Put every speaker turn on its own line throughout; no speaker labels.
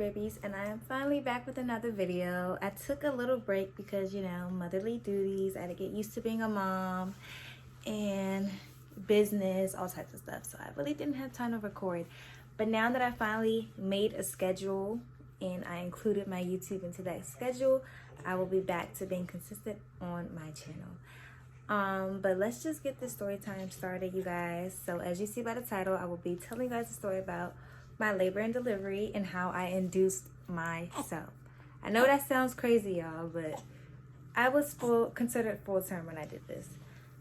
babies, and I am finally back with another video. I took a little break because, you know, motherly duties. I had to get used to being a mom and business, all types of stuff. So I really didn't have time to record. But now that I finally made a schedule and I included my YouTube into that schedule, I will be back to being consistent on my channel. But let's just get this story time started, you guys. So as you see by the title, I will be telling you guys a story about my labor and delivery and how I induced myself. I know that sounds crazy, y'all, but I was considered full-term when I did this.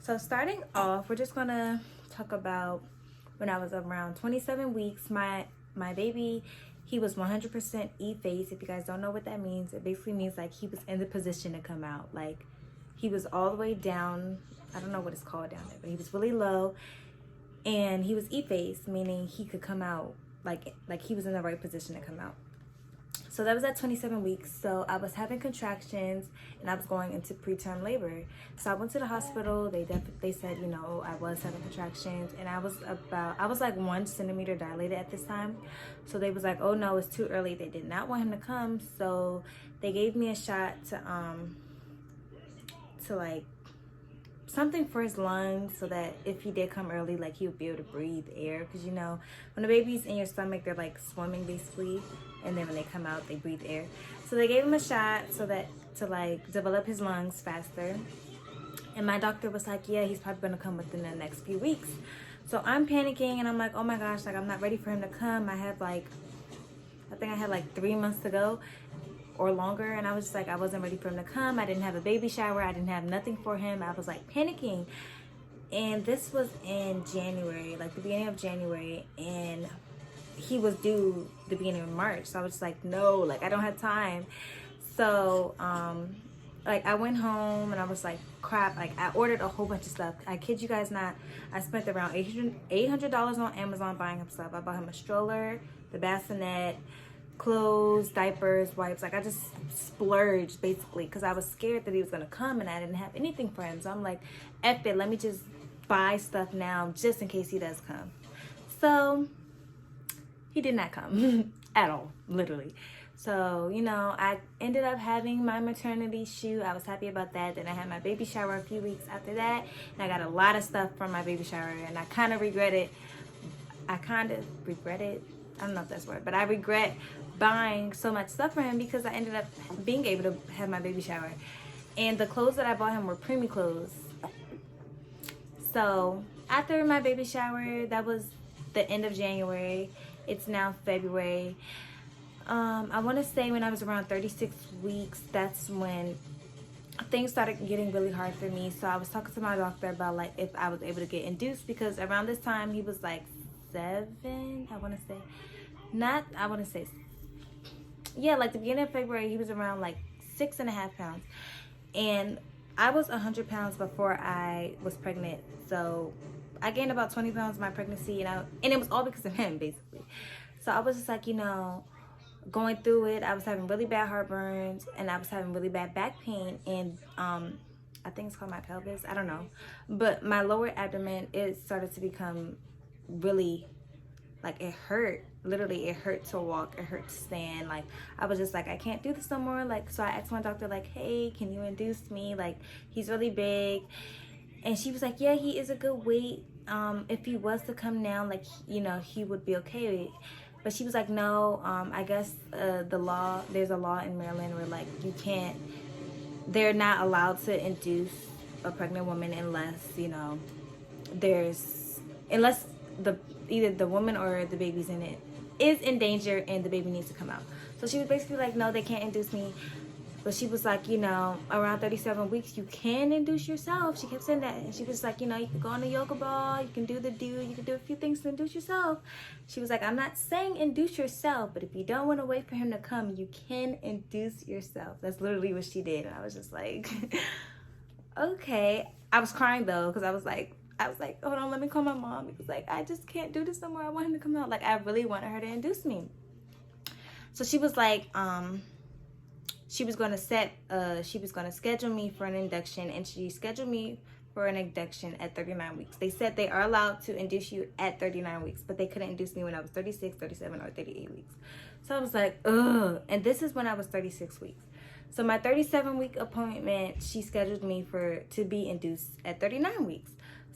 So starting off, we're just gonna talk about when I was around 27 weeks. My baby, he was 100% E-phase. If you guys don't know what that means, it basically means like he was in the position to come out. Like he was all the way down. I don't know what it's called down there, but he was really low, and he was E-phase, meaning he could come out like he was in the right position to come out. So that was at 27 weeks. So I was having contractions and I was going into preterm labor. So I went to the hospital. They said, you know, I was having contractions, and I was like 1 centimeter dilated at this time. So they was like, oh no, it's too early. They did not want him to come. So they gave me a shot to like something for his lungs, so that if he did come early, like he would be able to breathe air. Because you know, when the baby's in your stomach, they're like swimming basically, and then when they come out, they breathe air. So they gave him a shot so that to like develop his lungs faster. And my doctor was like, yeah, he's probably gonna come within the next few weeks. So I'm panicking and I'm like, oh my gosh, like I'm not ready for him to come. I think I had like 3 months to go or longer, and I was just like, I wasn't ready for him to come. I didn't have a baby shower. I didn't have nothing for him. I was like panicking. And this was in January, like the beginning of January, and he was due the beginning of March. So I was just like, no, like I don't have time. So like I went home and I was like, crap, like I ordered a whole bunch of stuff. I kid you guys not, I spent around $800 on Amazon buying him stuff. I bought him a stroller, the bassinet, clothes, diapers, wipes. Like I just splurged basically because I was scared that he was gonna come and I didn't have anything for him. So I'm like, F it, let me just buy stuff now just in case he does come. So he did not come at all, literally. So, you know, I ended up having my maternity shoot. I was happy about that. Then I had my baby shower a few weeks after that, and I got a lot of stuff from my baby shower, and I kind of regret it. I don't know if that's the word, but I regret buying so much stuff for him because I ended up being able to have my baby shower. And the clothes that I bought him were preemie clothes. So after my baby shower, that was the end of January. It's now February. I want to say when I was around 36 weeks, that's when things started getting really hard for me. So I was talking to my doctor about like if I was able to get induced, because around this time he was like 7, like the beginning of February, he was around like 6.5 pounds, and I was 100 pounds before I was pregnant. So I gained about 20 pounds in my pregnancy, and it was all because of him basically. So I was just like, you know, going through it. I was having really bad heartburns, and I was having really bad back pain, and I think it's called my pelvis, I don't know, but my lower abdomen, it started to become really, like it hurt. Literally, it hurt to walk, it hurt to stand. Like I was just like, I can't do this no more. Like, so I asked my doctor like, hey, can you induce me? Like he's really big. And she was like, yeah, he is a good weight. If he was to come now, like, you know, he would be okay. But she was like, no, I guess there's a law in Maryland where like they're not allowed to induce a pregnant woman unless, you know, unless either the woman or the baby's in it is in danger and the baby needs to come out. So she was basically like, no, they can't induce me. But she was like, you know, around 37 weeks, you can induce yourself. She kept saying that. And she was like, you know, you can go on a yoga ball, you can do you can do a few things to induce yourself. She was like, I'm not saying induce yourself, but if you don't want to wait for him to come, you can induce yourself. That's literally what she did. And I was just like, okay. I was crying though, because I was like, hold on, let me call my mom. Because like, I just can't do this no more. I want him to come out. Like, I really wanted her to induce me. So she was like, she was going to schedule me for an induction, and she scheduled me for an induction at 39 weeks. They said they are allowed to induce you at 39 weeks, but they couldn't induce me when I was 36, 37, or 38 weeks. So I was like, ugh. And this is when I was 36 weeks. So my 37-week appointment, she scheduled me to be induced at 39 weeks.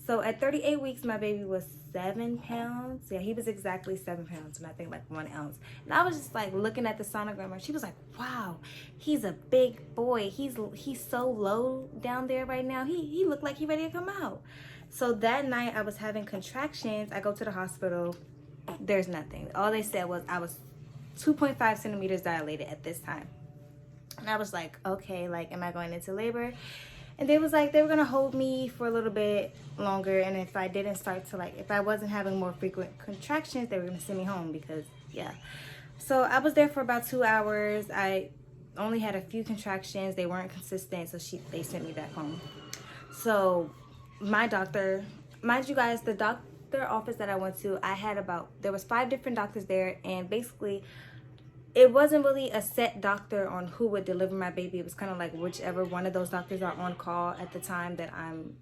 So at 38 weeks, my baby was 7 pounds. Yeah, he was exactly 7 pounds, and I think like 1 ounce. And I was just like looking at the sonogram, and she was like, wow, he's a big boy. He's so low down there right now. He looked like he ready to come out. So that night I was having contractions. I go to the hospital. There's nothing. All they said was I was 2.5 centimeters dilated at this time. And I was like, okay, like, am I going into labor? And they was like, they were going to hold me for a little bit longer. And if I didn't start to if I wasn't having more frequent contractions, they were going to send me home because, yeah. So I was there for about 2 hours. I only had a few contractions. They weren't consistent. So they sent me back home. So my doctor, mind you guys, the doctor office that I went to, there was 5 different doctors there. And basically, it wasn't really a set doctor on who would deliver my baby. It was kind of like whichever one of those doctors are on call at the time that I'm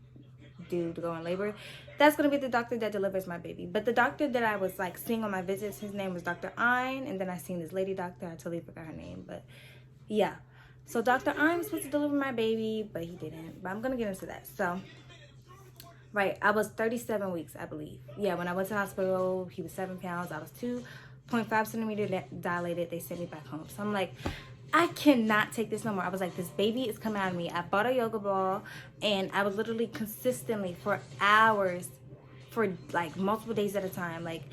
due to go in labor, that's going to be the doctor that delivers my baby. But the doctor that I was like seeing on my visits, his name was Dr. Ein. And then I seen this lady doctor. I totally forgot her name. But yeah. So Dr. Ein was supposed to deliver my baby, but he didn't. But I'm going to get into that. So, right. I was 37 weeks, I believe. Yeah, when I went to the hospital, he was 7 pounds. I was 2.5 centimeters dilated. They sent me back home. So I'm like, I cannot take this no more. I was like, this baby is coming out of me. I bought a yoga ball, and I was literally consistently for hours, for like multiple days at a time, like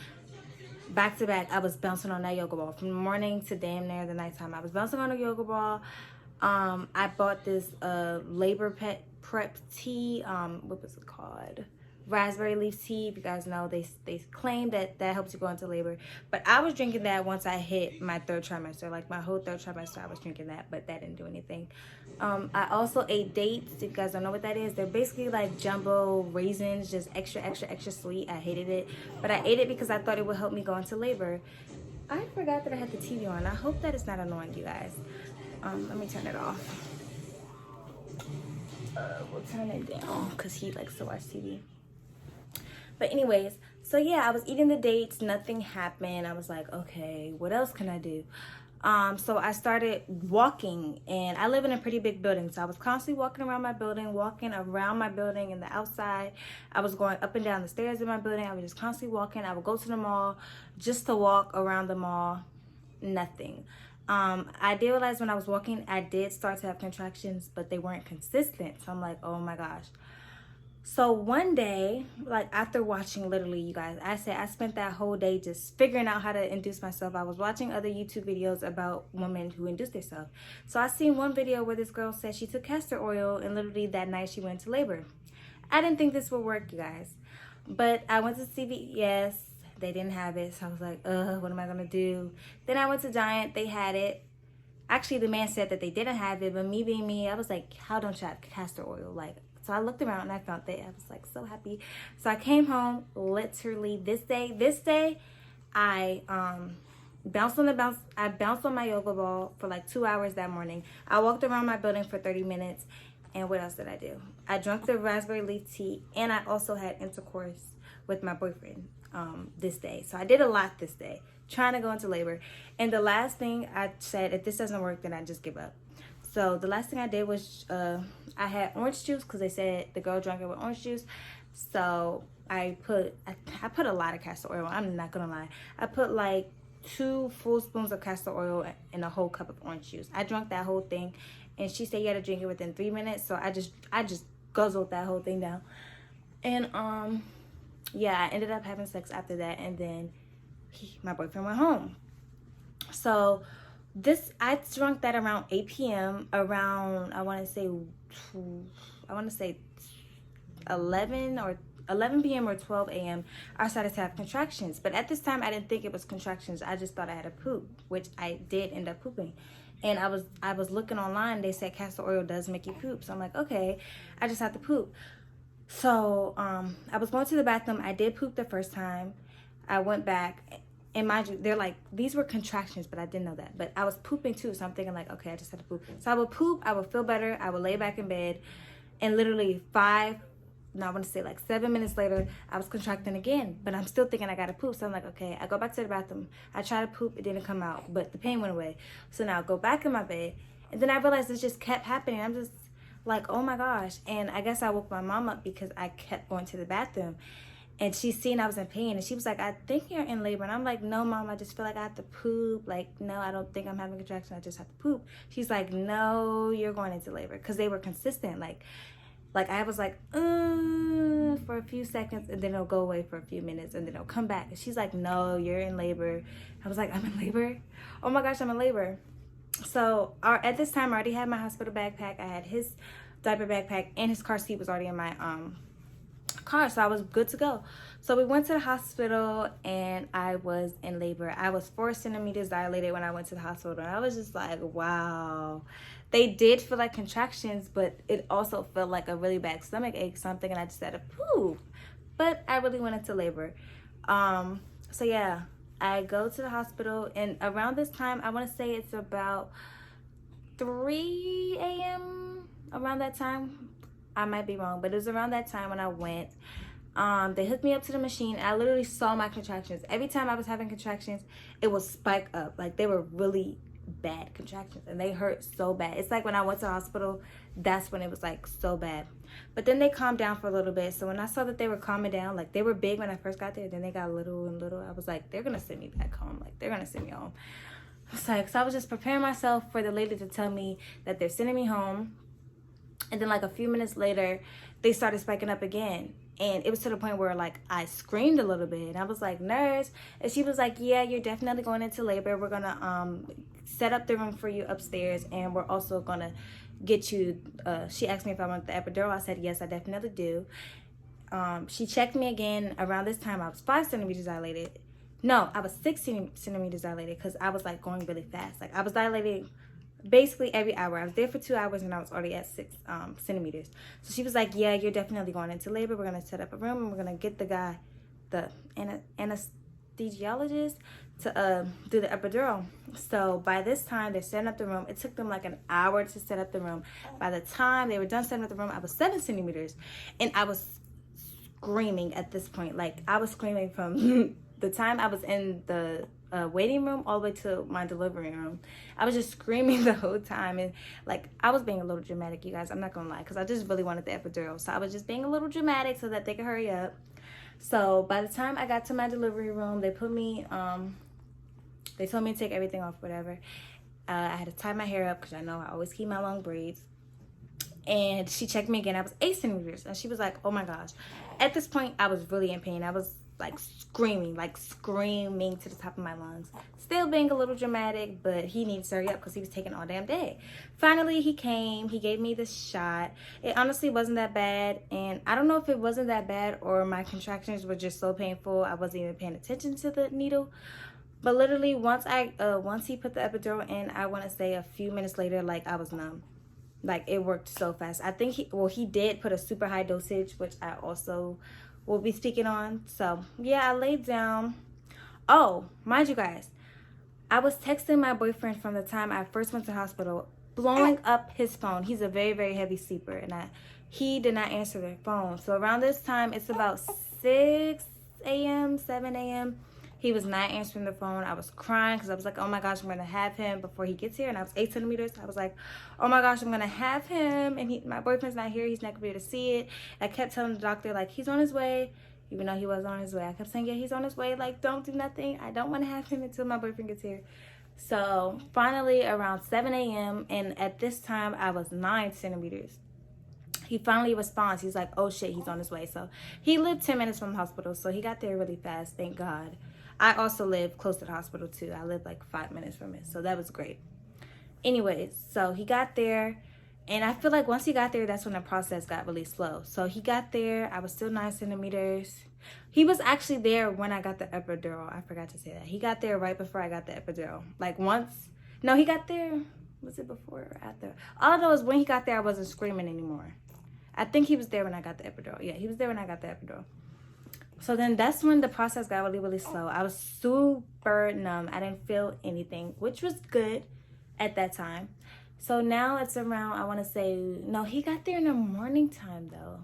back to back, I was bouncing on that yoga ball from the morning to damn near the nighttime. I was bouncing on a yoga ball. I bought this labor prep tea. What was it called? Raspberry leaf tea. If you guys know, they claim that helps you go into labor, but I was drinking that once I hit my 3rd trimester. Like my whole 3rd trimester I was drinking that, but that didn't do anything. I also ate dates. If you guys don't know what that is, they're basically like jumbo raisins, just extra sweet. I hated it, but I ate it because I thought it would help me go into labor. I forgot that I had the TV on. I hope that it's not annoying you guys. Let me turn it off. We'll turn it down because he likes to watch TV. But anyways, so yeah, I was eating the dates. Nothing happened. I was like, okay, what else can I do? So I started walking, and I live in a pretty big building. So I was constantly walking around my building and the outside. I was going up and down the stairs in my building. I was just constantly walking. I would go to the mall just to walk around the mall. Nothing. I did realize when I was walking, I did start to have contractions, but they weren't consistent. So I'm like, oh my gosh. So one day, like after watching, literally, you guys, I spent that whole day just figuring out how to induce myself. I was watching other YouTube videos about women who induce themselves. So I seen one video where this girl said she took castor oil, and literally that night she went into labor. I didn't think this would work, you guys. But I went to CVS. They didn't have it. So I was like, what am I going to do? Then I went to Giant. They had it. Actually, the man said that they didn't have it. But me being me, I was like, how don't you have castor oil? Like, so I looked around and I found that. I was like so happy. So I came home literally this day. I bounced on my yoga ball for like 2 hours that morning. I walked around my building for 30 minutes. And what else did I do? I drank the raspberry leaf tea, and I also had intercourse with my boyfriend this day. So I did a lot this day, trying to go into labor. And the last thing I said, if this doesn't work, then I just give up. So the last thing I did was I had orange juice because they said the girl drank it with orange juice. So I put a lot of castor oil. I'm not gonna lie. I put like 2 full spoons of castor oil in a whole cup of orange juice. I drank that whole thing, and she said you had to drink it within 3 minutes. So I just guzzled that whole thing down. And yeah, I ended up having sex after that, and then my boyfriend went home. So I drunk that around 8 p.m. around I want to say 11 p.m. or 12 a.m. I started to have contractions. But at this time, I didn't think it was contractions. I just thought I had a poop, which I did end up pooping. And I was looking online. They said castor oil does make you poop. So I'm like, okay, I just have to poop. So I was going to the bathroom. I did poop the first time. I went back. And mind you, they're like, these were contractions, but I didn't know that. But I was pooping too, so I'm thinking like, okay, I just had to poop. So I would poop, I would feel better, I would lay back in bed, and literally 5 no, I want to say like 7 minutes later, I was contracting again, but I'm still thinking I gotta poop. So I'm like, okay, I go back to the bathroom. I try to poop, it didn't come out, but the pain went away. So now I go back in my bed, and then I realized this just kept happening. I'm just like, oh my gosh. And I guess I woke my mom up because I kept going to the bathroom. And she seen I was in pain, and she was like, I think you're in labor. And I'm like, no, Mom, I just feel like I have to poop. Like, no, I don't think I'm having a contraction. I just have to poop. She's like, no, you're going into labor. Because they were consistent. Like I was like, for a few seconds, and then it'll go away for a few minutes, and then it'll come back. And she's like, no, you're in labor. I was like, I'm in labor? Oh my gosh, I'm in labor. So at this time, I already had my hospital backpack. I had his diaper backpack, and his car seat was already in my car, so I was good to go. So we went to the hospital, and I was in labor. I was 4 centimeters dilated when I went to the hospital, and I was just like, wow. They did feel like contractions, but it also felt like a really bad stomach ache, something, and I just had to poop. But I really went into labor. So yeah, I go to the hospital, and around this time, I want to say it's about 3 a.m. around that time. I might be wrong, but it was around that time when I went. They hooked me up to the machine. I literally saw my contractions. Every time I was having contractions, it would spike up. Like, they were really bad contractions, and they hurt so bad. It's like when I went to the hospital, that's when it was like so bad. But then they calmed down for a little bit. So when I saw that they were calming down, like, they were big when I first got there, then they got little and little. I was like, they're gonna send me back home. Like, they're gonna send me home. I was like, so I was just preparing myself for the lady to tell me that they're sending me home. And then like a few minutes later, they started spiking up again. And it was to the point where like I screamed a little bit. And I was like, nurse. And she was like, yeah, you're definitely going into labor. We're going to set up the room for you upstairs. And we're also going to get you, she asked me if I want the epidural. I said, yes, I definitely do. She checked me again around this time. I was 5 centimeters dilated. No, I was 6 centimeters dilated because I was like going really fast. Like, I was dilating basically every hour. I was there for 2 hours, and I was already at 6 centimeters. So she was like, yeah, you're definitely going into labor. We're going to set up a room, and we're going to get the guy, the anesthesiologist, to do the epidural. So by this time, they're setting up the room. It took them like an hour to set up the room. By the time they were done setting up the room, I was 7 centimeters, and I was screaming at this point. Like, I was screaming from the time I was in the waiting room all the way to my delivery room. I was just screaming the whole time, and like, I was being a little dramatic, you guys. I'm not gonna lie, because I just really wanted the epidural. So I was just being a little dramatic so that they could hurry up. So by the time I got to my delivery room, they put me they told me to take everything off, whatever. I had to tie my hair up because I know I always keep my long braids. And she checked me again. I was 8 centimeters, and she was like, oh my gosh. At this point, I was really in pain. I was like screaming to the top of my lungs. Still being a little dramatic, but he needed to hurry up because he was taking all damn day. Finally, he came. He gave me this shot. It honestly wasn't that bad, and I don't know if it wasn't that bad or my contractions were just so painful I wasn't even paying attention to the needle. But literally, once he put the epidural in, I want to say a few minutes later, like, I was numb. Like, it worked so fast. I think he did put a super high dosage, which I also will be speaking on. So yeah, I laid down. Oh, mind you guys, I was texting my boyfriend from the time I first went to the hospital, blowing up his phone. He's a very, very heavy sleeper, and he did not answer the phone. So around this time, it's about 6 a.m., 7 a.m. He was not answering the phone. I was crying because I was like, oh my gosh, I'm going to have him before he gets here. And I was 8 centimeters. I was like, oh my gosh, I'm going to have him. And my boyfriend's not here. He's not going to be able to see it. I kept telling the doctor, like, he's on his way. Even though he was on his way. I kept saying, yeah, he's on his way. Like, don't do nothing. I don't want to have him until my boyfriend gets here. So finally, around 7 a.m. And at this time, I was 9 centimeters. He finally responds. He's like, oh shit, he's on his way. So he lived 10 minutes from the hospital. So he got there really fast. Thank God. I also live close to the hospital too. I live like 5 minutes from it. So that was great. Anyways, so he got there. And I feel like once he got there, that's when the process got really slow. So he got there. I was still 9 centimeters. He was actually there when I got the epidural. I forgot to say that. He got there right before I got the epidural. Like once. No, he got there. Was it before or after? All I know is when he got there, I wasn't screaming anymore. I think he was there when I got the epidural. Yeah, he was there when I got the epidural. So then that's when the process got really, really slow. I was super numb. I didn't feel anything, which was good at that time. So now it's around, I want to say, no, he got there in the morning time though.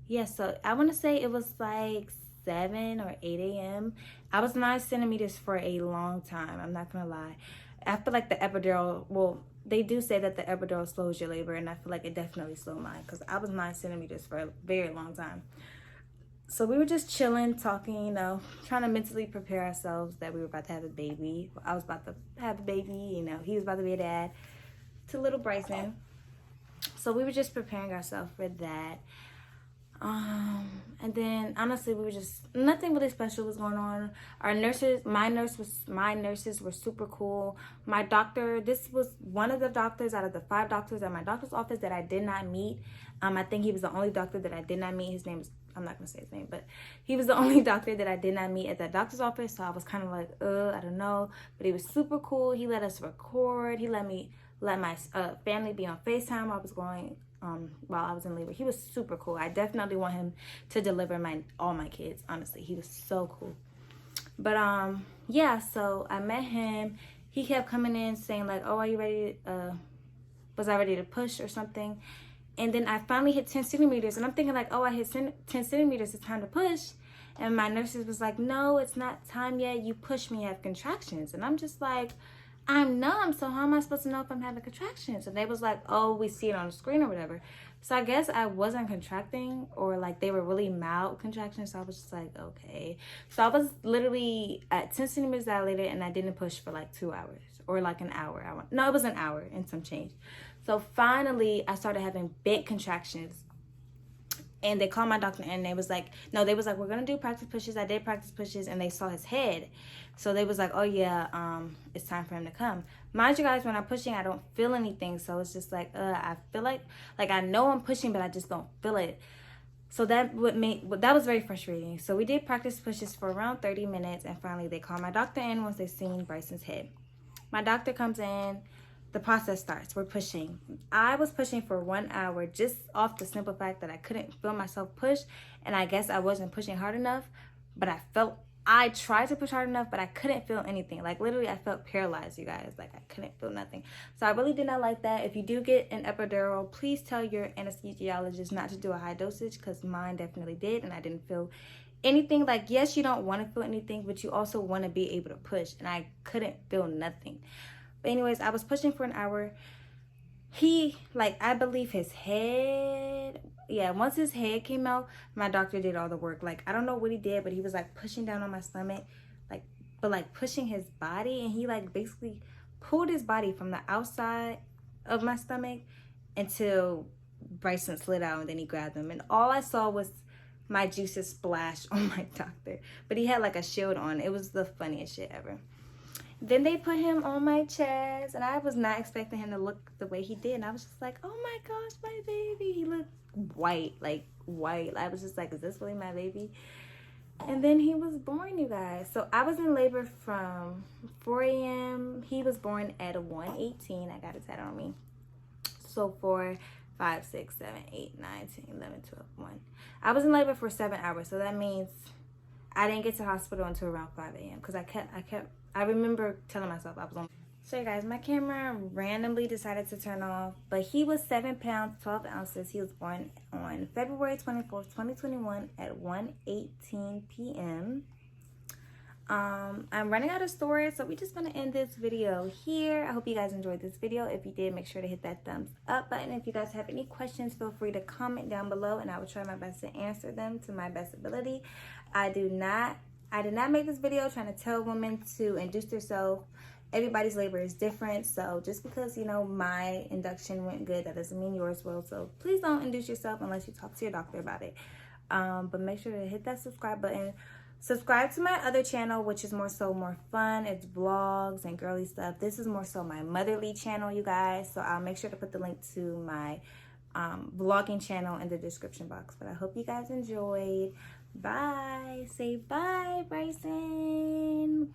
Yeah, so I want to say it was like 7 or 8 a.m. I was 9 centimeters for a long time. I'm not going to lie. I feel like the epidural, well, they do say that the epidural slows your labor, and I feel like it definitely slowed mine because I was 9 centimeters for a very long time. So we were just chilling, talking, you know, trying to mentally prepare ourselves that we were about to have a baby. I was about to have a baby, you know, he was about to be a dad to little Bryson. So we were just preparing ourselves for that. And then honestly, we were just, nothing really special was going on. Our nurses, my nurses were super cool. My doctor, this was one of the doctors out of the 5 doctors at my doctor's office that I did not meet. I think he was the only doctor that I did not meet. His name is, I'm not gonna say his name, but he was the only doctor that I did not meet at that doctor's office. So I was kind of like, I don't know, but he was super cool. He let us record. He let my family be on FaceTime while I was going, while I was in labor. He was super cool. I definitely want him to deliver all my kids. Honestly, he was so cool. But yeah, so I met him. He kept coming in saying like, "Oh, are you ready? Was I ready to push or something?" And then I finally hit 10 centimeters, and I'm thinking like, "Oh, I hit 10 centimeters. It's time to push." And my nurses was like, "No, it's not time yet. You push me, you have contractions." And I'm just like, I'm numb, so how am I supposed to know if I'm having contractions? And they was like, oh, we see it on the screen or whatever. So I guess I wasn't contracting, or like they were really mild contractions. So I was just like, okay. So I was literally at 10 centimeters dilated, and I didn't push for like 2 hours or like an hour. No, it was an hour and some change. So finally, I started having big contractions. And they called my doctor, and they was like, no, they was like, we're going to do practice pushes. I did practice pushes, and they saw his head. So they was like, oh, yeah, it's time for him to come. Mind you guys, when I'm pushing, I don't feel anything. So it's just like, I feel like I know I'm pushing, but I just don't feel it. So that was very frustrating. So we did practice pushes for around 30 minutes, and finally they called my doctor in once they seen Bryson's head. My doctor comes in. The process starts. We're pushing. I was pushing for 1 hour just off the simple fact that I couldn't feel myself push, and I guess I wasn't pushing hard enough, but I tried to push hard enough, but I couldn't feel anything. Like literally I felt paralyzed, you guys. Like I couldn't feel nothing. So I really did not like that. If you do get an epidural, please tell your anesthesiologist not to do a high dosage, because mine definitely did, and I didn't feel anything. Like, yes, you don't want to feel anything, but you also want to be able to push, and I couldn't feel nothing. But anyways, I was pushing for an hour. I believe his head, once his head came out, my doctor did all the work. Like, I don't know what he did, but he was like pushing down on my stomach, but pushing his body, and he like basically pulled his body from the outside of my stomach until Bryson slid out, and then he grabbed him. And all I saw was my juices splash on my doctor, but he had like a shield on. It was the funniest shit ever. Then they put him on my chest, and I was not expecting him to look the way he did. And I was just like, oh my gosh, my baby. He looked white, like white. I was just like, is this really my baby? And then he was born, you guys. So I was in labor from 4 a.m. He was born at 1:18. I got his head on me. So 4, 5, 6, 7, 8, 9, 10, 11, 12, 1. I was in labor for 7 hours. So that means I didn't get to the hospital until around 5 a.m. because I remember telling myself I was on. So you guys, my camera randomly decided to turn off, but he was 7 pounds, 12 ounces. He was born on February 24th, 2021 at 1:18 p.m. I'm running out of storage, so we're just going to end this video here. I hope you guys enjoyed this video. If you did, make sure to hit that thumbs up button. If you guys have any questions, feel free to comment down below, and I will try my best to answer them to my best ability. I did not make this video trying to tell women to induce themselves. Everybody's labor is different, so just because, you know, my induction went good, that doesn't mean yours will. So please don't induce yourself unless you talk to your doctor about it. But make sure to hit that subscribe button. Subscribe to my other channel, which is more fun. It's vlogs and girly stuff. This is more so my motherly channel, you guys. So I'll make sure to put the link to my vlogging channel in the description box. But I hope you guys enjoyed. Bye. Say bye, Bryson.